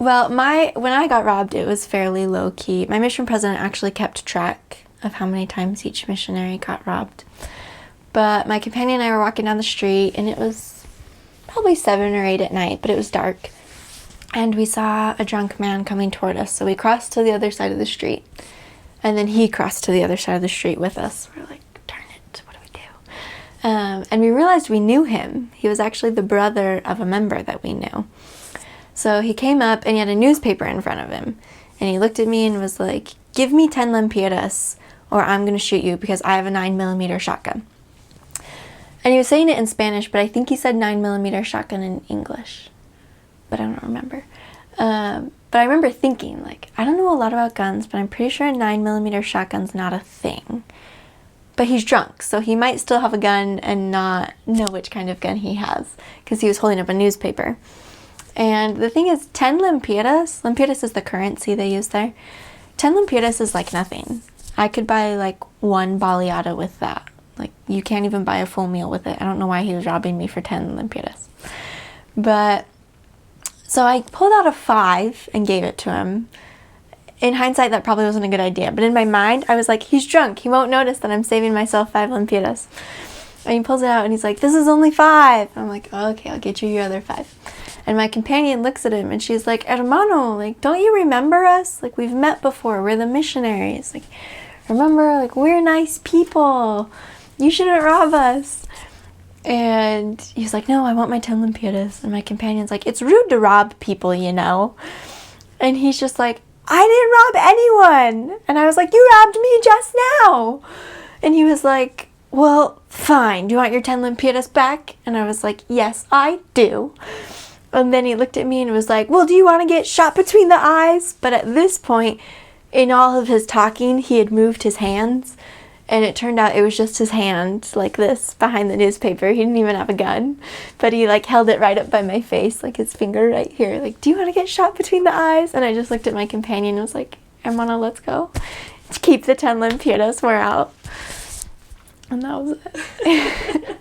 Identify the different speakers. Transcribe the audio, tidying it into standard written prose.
Speaker 1: Well, when I got robbed, it was fairly low-key. My mission president actually kept track of how many times each missionary got robbed. But my companion and I were walking down the street, and it was probably 7 or 8 at night, but it was dark. And we saw a drunk man coming toward us, so we crossed to the other side of the street. And then he crossed to the other side of the street with us. We're like, darn it, what do we do? And we realized we knew him. He was actually the brother of a member that we knew. So he came up and he had a newspaper in front of him. And he looked at me and was like, give me 10 lempiras or I'm going to shoot you because I have a 9mm shotgun. And he was saying it in Spanish, but I think he said 9mm shotgun in English. But I don't remember. But I remember thinking, like, I don't know a lot about guns, but I'm pretty sure a 9mm shotgun's not a thing. But he's drunk, so he might still have a gun and not know which kind of gun he has, because he was holding up a newspaper. And the thing is, 10 lempiras is the currency they use there. 10 lempiras is like nothing. I could buy like 1 baleada with that. Like, you can't even buy a full meal with it. I don't know why he was robbing me for 10 lempiras. But so I pulled out a 5 and gave it to him. In hindsight, that probably wasn't a good idea. But in my mind, I was like, he's drunk. He won't notice that I'm saving myself 5 lempiras. And he pulls it out and he's like, this is only 5. I'm like, oh, okay, I'll get you your other 5. And my companion looks at him and she's like, hermano, like, don't you remember us? Like, we've met before. We're the missionaries. Like, remember, like, we're nice people. You shouldn't rob us. And he's like, no, I want my 10 lempiras. And my companion's like, it's rude to rob people, you know. And he's just like, I didn't rob anyone. And I was like, you robbed me just now. And he was like, well, fine. Do you want your 10 lempiras back? And I was like, yes, I do. And then he looked at me and was like, well, do you want to get shot between the eyes? But at this point, in all of his talking, he had moved his hands. And it turned out it was just his hand, like this, behind the newspaper. He didn't even have a gun. But he, like, held it right up by my face, like his finger right here. Like, do you want to get shot between the eyes? And I just looked at my companion and was like, hermano, let's go. Keep the 10 lempiras, we're out. And that was it.